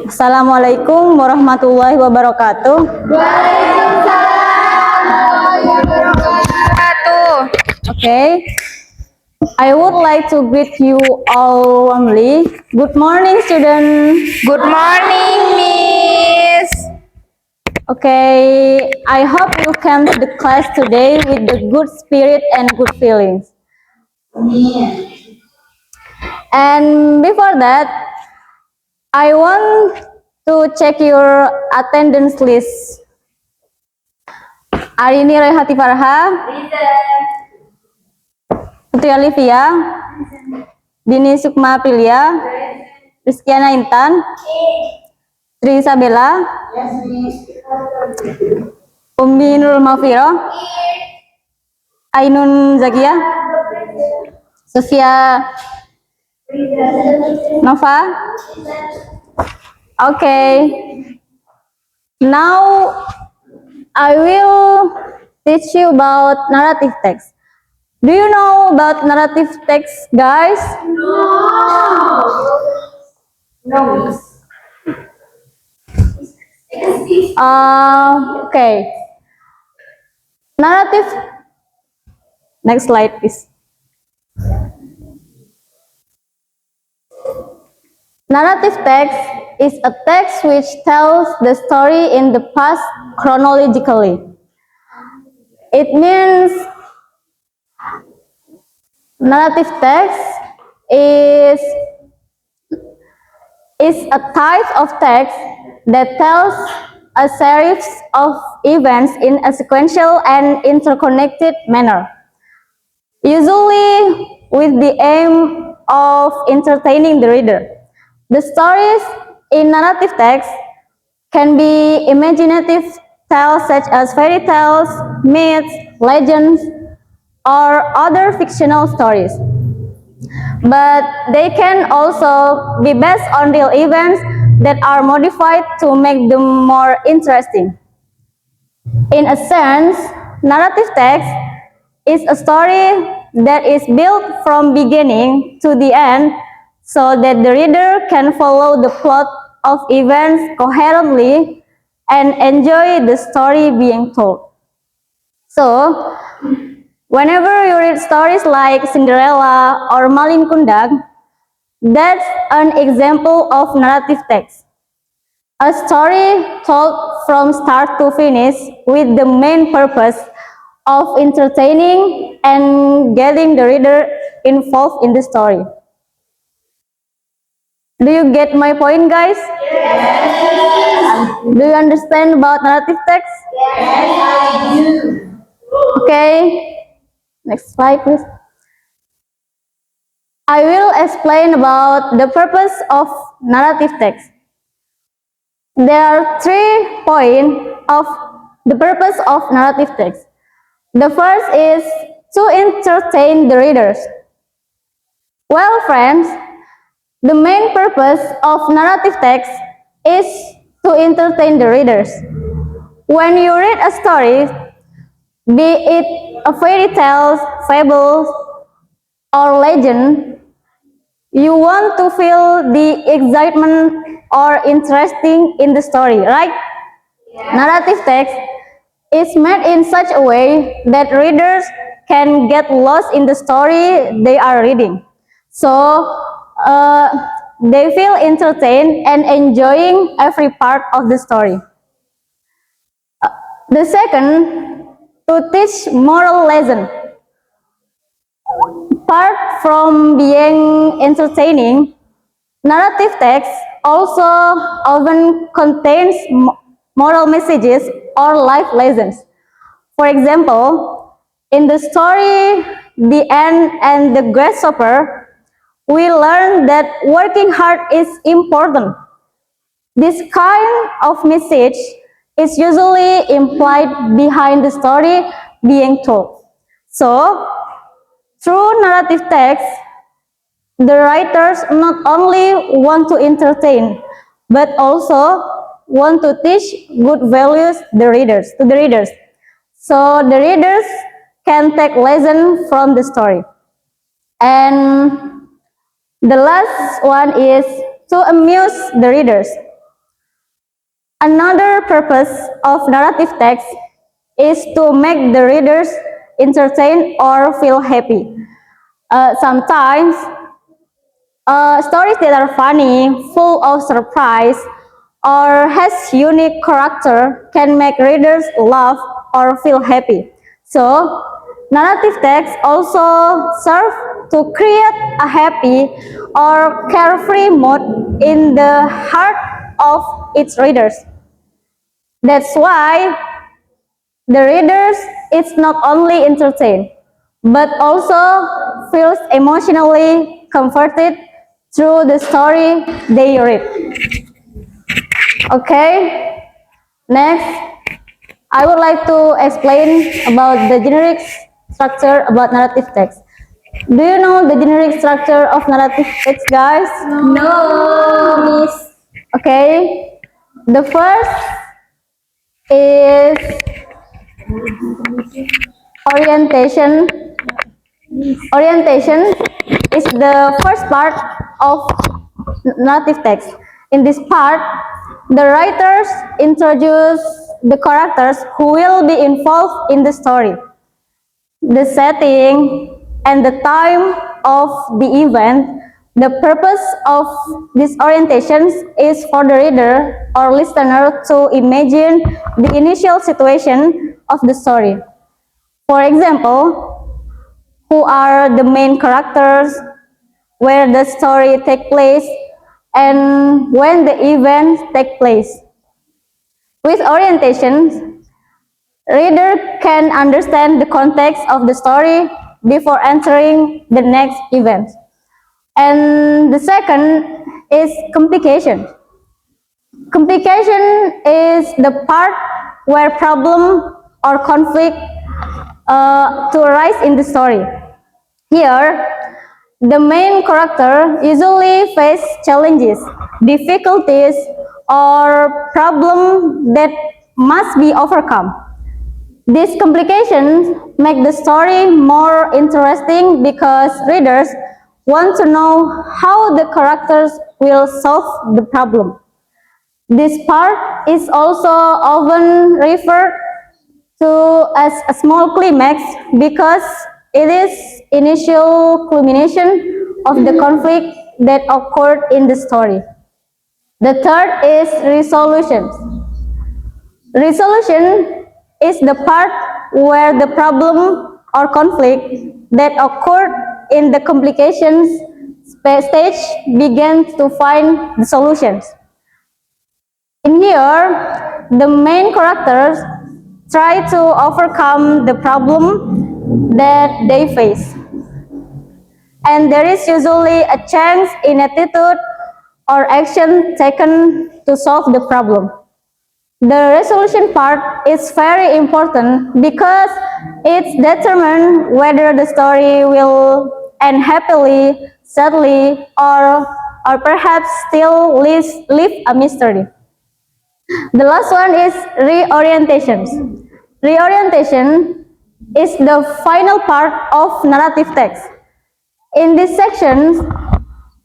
Assalamualaikum warahmatullahi wabarakatuh. Waalaikumsalam warahmatullahi wabarakatuh. Okay, I would like to greet you all warmly. Good morning, students. Good morning, Miss. Okay, I hope you came to the class today with the good spirit and good feelings. And before that, I want to check your attendance list. Arini Rehati Farha, Putri Olivia, Dini Sukma Aprilia, Rizkiana Intan, Tri Isabella, Ummi Nurul Mafiro, Ainun Zakia, Sofia Nova. Okay, now I will teach you about narrative text. Do you know about narrative text, guys? No. Okay. Narrative. Next slide, please. Narrative text is a text which tells the story in the past chronologically. It means narrative text is a type of text that tells a series of events in a sequential and interconnected manner, usually with the aim of entertaining the reader. The stories in narrative text can be imaginative tales such as fairy tales, myths, legends, or other fictional stories. But they can also be based on real events that are modified to make them more interesting. In a sense, narrative text is a story that is built from beginning to the end so that the reader can follow the plot of events coherently and enjoy the story being told. So, whenever you read stories like Cinderella or Malin Kundang, that's an example of narrative text. A story told from start to finish with the main purpose of entertaining and getting the reader involved in the story. Do you get my point, guys? Yes. Do you understand about narrative text? Yes, I do. Okay. Next slide, please. I will explain about the purpose of narrative text. There are 3 points of the purpose of narrative text. The first is to entertain the readers. Well, friends, the main purpose of narrative text is to entertain the readers. When you read a story, be it a fairy tale, fable, or legend, you want to feel the excitement or interesting in the story, right? Yeah. Narrative text is made in such a way that readers can get lost in the story they are reading. So, they feel entertained and enjoying every part of the story. The second, to teach moral lesson. Apart from being entertaining, narrative text also often contains moral messages or life lessons. For example, in the story The Ant and the Grasshopper, we learn that working hard is important. This kind of message is usually implied behind the story being told. So, through narrative text, the writers not only want to entertain, but also want to teach good values to the readers. So the readers can take lesson from the story. And the last one is to amuse the readers. Another purpose of narrative text is to make the readers entertain or feel happy. Sometimes stories that are funny, full of surprise, or has unique character can make readers laugh or feel happy. So, narrative text also serve to create a happy or carefree mood in the heart of its readers. That's why the readers is not only entertained, but also feels emotionally comforted through the story they read. Okay, next, I would like to explain about the generic structure about narrative text. Do you know the generic structure of narrative text, guys? No, Miss. Okay, the first is orientation. Orientation is the first part of narrative text. In this part, the writers introduce the characters who will be involved in the story, the setting, and the time of the event. The purpose of these orientations is for the reader or listener to imagine the initial situation of the story. For example, who are the main characters, where the story take place, and when the events take place. With orientation, reader can understand the context of the story before entering the next event. And the second is complication. Complication is the part where problem or conflict to arise in the story. Here, the main character usually face challenges, difficulties, or problems that must be overcome. These complications make the story more interesting because readers want to know how the characters will solve the problem. This part is also often referred to as a small climax because it is initial culmination of the conflict that occurred in the story. The third is resolution. Resolution is the part where the problem or conflict that occurred in the complications stage begins to find the solutions. In here, the main characters try to overcome the problem that they face. And there is usually a change in attitude or action taken to solve the problem. The resolution part is very important because it determines whether the story will end happily, sadly, or perhaps still leave a mystery. The last one is reorientation. Reorientation is the final part of narrative text. In this section,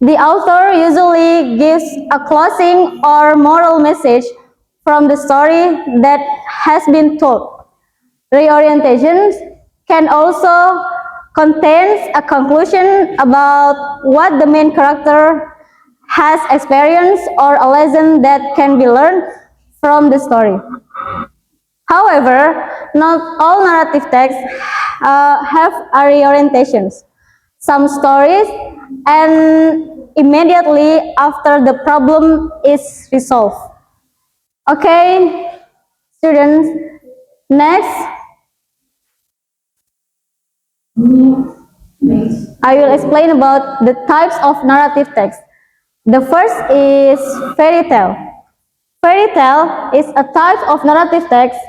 the author usually gives a closing or moral message from the story that has been told. Reorientation can also contain a conclusion about what the main character has experienced or a lesson that can be learned from the story. However, not all narrative texts have reorientations. Some stories end immediately after the problem is resolved. Okay, students, next I will explain about the types of narrative text. The first is fairy tale. Fairy tale is a type of narrative text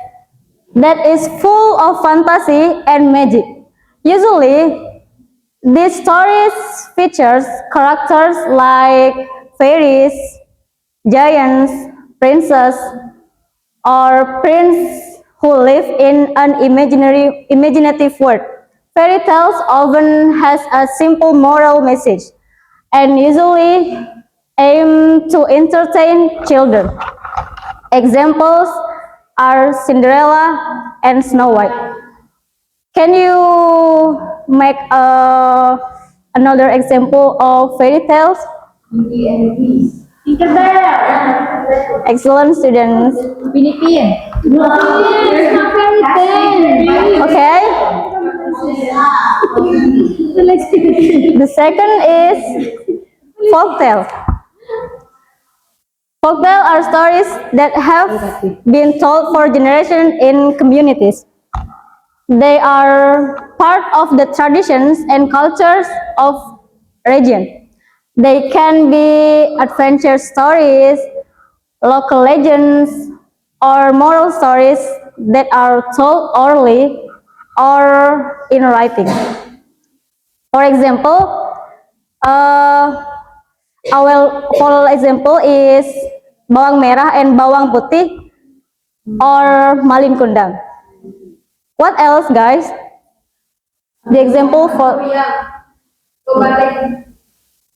that is full of fantasy and magic. Usually, these stories features characters like fairies, giants, princess, or prince who live in an imaginative world. Fairy tales often has a simple moral message and usually aim to entertain children. Examples are Cinderella and Snow White. Can you make another example of fairy tales? Tinkerbell. Excellent students. Philippine. No, there's no fairy tale. Okay. The second is folktale. Folktale are stories that have been told for generations in communities. They are part of the traditions and cultures of region. They can be adventure stories, local legends, or moral stories that are told orally or in writing. For example, our example is bawang merah and bawang putih or malin kundang. What else, guys? The example for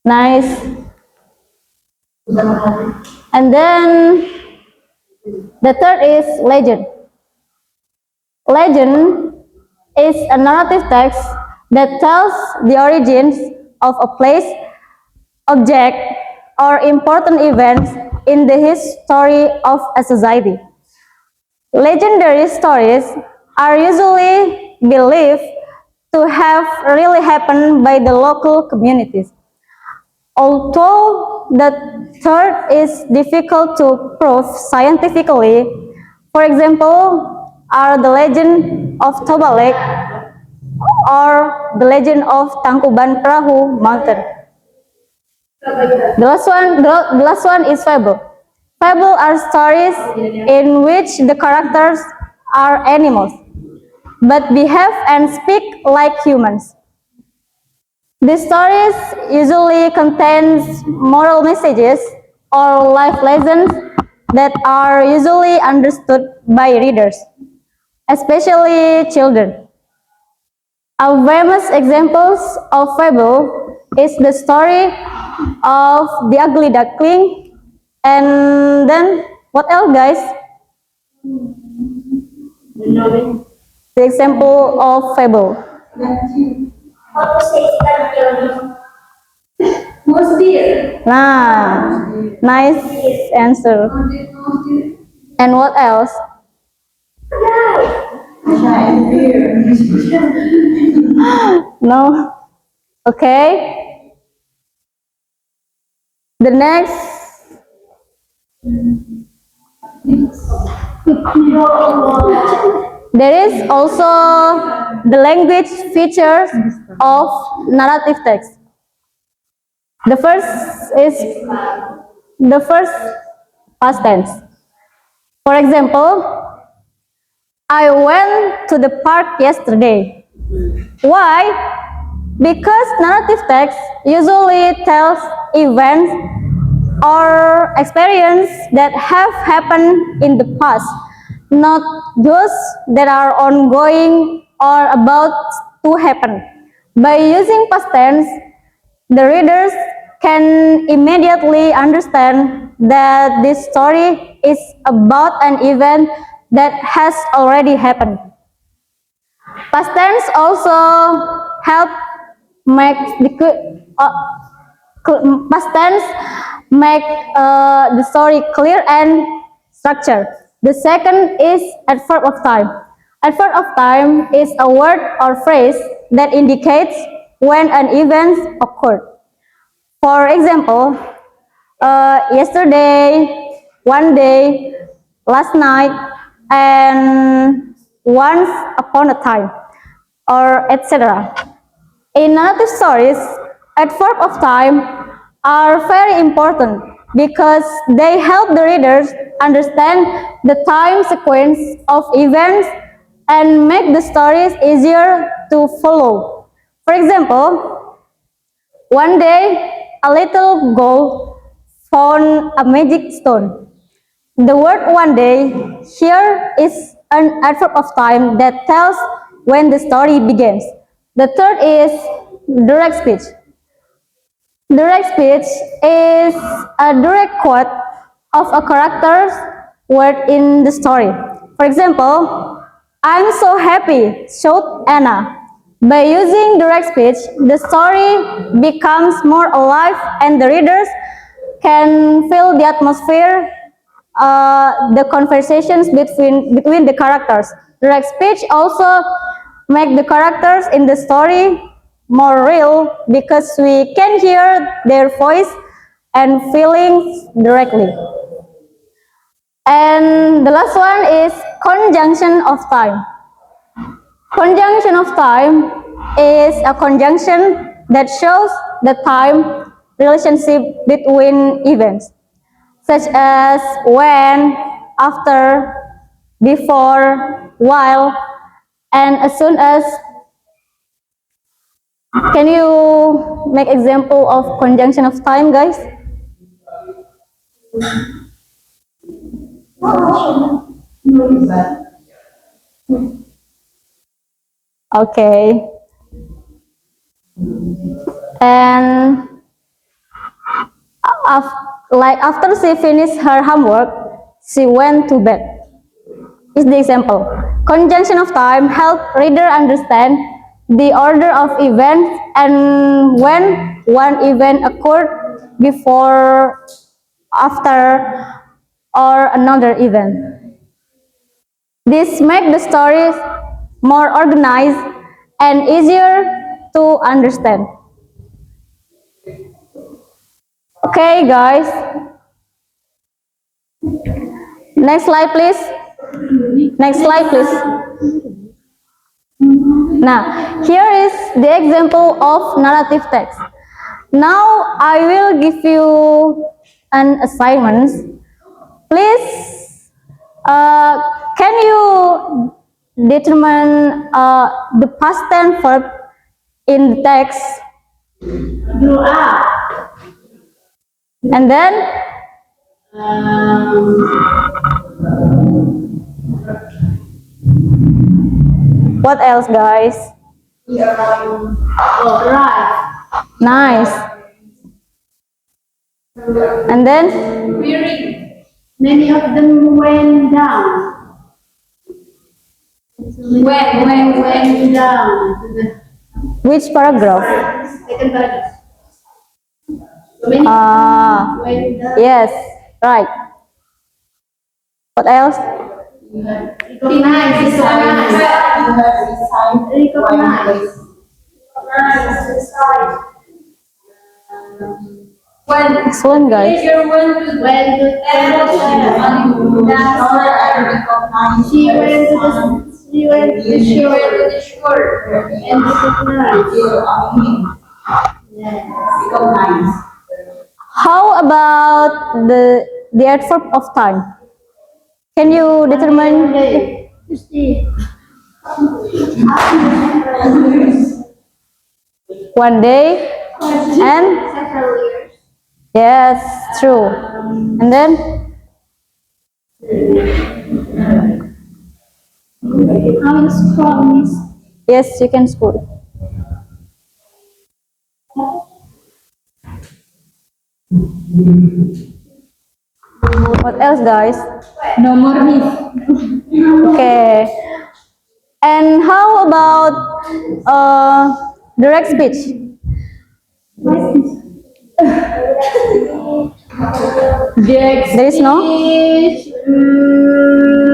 nice. And then the third is legend. Legend is a narrative text that tells the origins of a place, object, or important events in the history of a society. Legendary stories are usually believed to have really happened by the local communities. Although the third is difficult to prove scientifically, for example, are the legend of Toba Lake or the legend of Tangkuban Perahu Mountain. The last one is fable. Fable are stories in which the characters are animals, but behave and speak like humans. These stories usually contain moral messages or life lessons that are usually understood by readers, especially children. A famous example of fable is the story of the ugly duckling. And then, what else, guys? The example of fable. Nah, nice answer. And what else? No. Okay. The next. There is also the language features of narrative text. The first is the first past tense. For example, I went to the park yesterday. Why? Because narrative text usually tells events or experience that have happened in the past, not those that are ongoing or about to happen. By using past tense, the readers can immediately understand that this story is about an event that has already happened. Past tense also help make past tense make the story clear and structured. The second is adverb of time. Adverb of time is a word or phrase that indicates when an event occurred. For example, yesterday, one day, last night, and once upon a time, or etc. In narrative stories, adverb of time are very important because they help the readers understand the time sequence of events and make the stories easier to follow. For example, one day a little girl found a magic stone. The word one day here is an adverb of time that tells when the story begins. The third is direct speech. Direct speech is a direct quote of a character's word in the story. For example, I'm so happy, shouted Anna. By using direct speech, the story becomes more alive and the readers can feel the atmosphere, the conversations between the characters. Direct speech also make the characters in the story more real because we can hear their voice and feelings directly. And the last one is conjunction of time. Conjunction of time is a conjunction that shows the time relationship between events, such as when, after, before, while, and as soon as. Can you make example of conjunction of time, guys? Okay. And after she finished her homework, she went to bed. Is the example. Conjunction of time help reader understand the order of events and when one event occurred before, after, or another event. This makes the stories more organized and easier to understand. Okay, guys. Next slide, please. Next slide, please. Now, here is the example of narrative text. Now, I will give you an assignment. Please, can you determine the past tense verb in the text? Grew up. And then, what else, guys? Right. Nice. And then, Many of them went down. Went down. which paragraph? Second paragraph. Many Ah, went down. yes, right. What else? Recognize. Recognize. Excellent, guys. She went to the shore and recognized. How about the adverb of time? Can you determine? One day and Several years. yes, true. And then How is promise? yes, you can school. What else, guys? No more miss. Okay. And how about direct speech? There is no.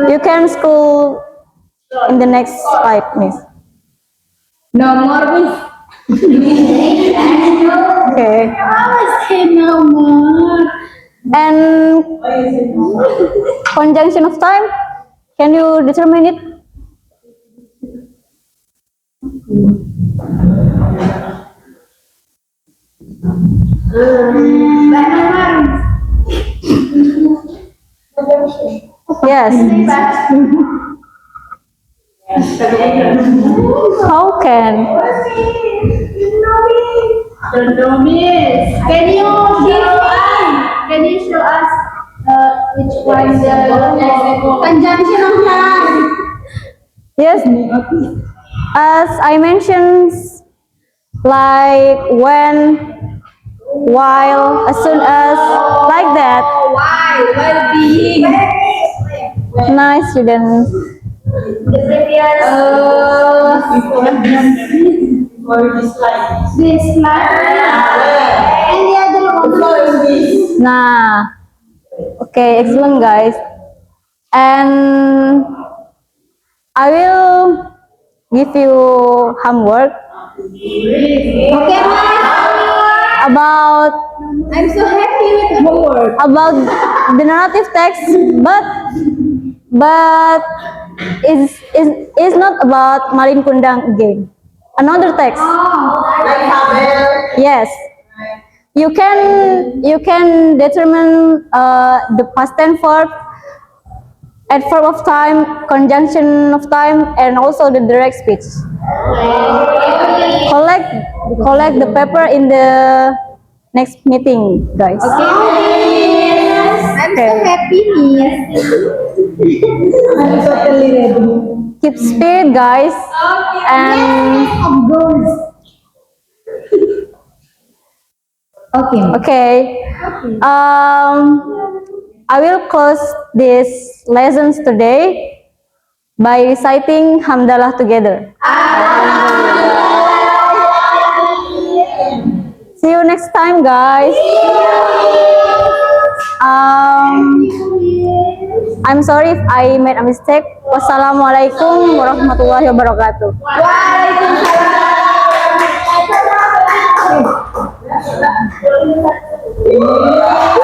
You can school in the next 5 minutes. No more miss. Okay. I say no more. And conjunction of time, can you determine it? Yes. How can? Don't know, miss. Can you give me? Can you show us which one the conjunction of noun? Yes, as I mentioned, like when, while, as soon as, like that. Why? Well being. Nice, students. The previous this line and the other one. Nah, okay, excellent, guys. And I will give you homework Okay, Mas. about I'm so happy with homework. the narrative text, but is not about Malin Kundang again. Another text. Yes. You can determine the past tense verb, adverb of time, conjunction of time, and also the direct speech. Collect the paper in the next meeting, guys. I'm so happy, Miss. I'm totally ready. Keep spirit, guys. And Of course. Okay. okay. I will close these lessons today by reciting Hamdalah together. See you next time, guys. I'm sorry if I made a mistake. Wassalamualaikum warahmatullahi wabarakatuh. Waalaikumsalam.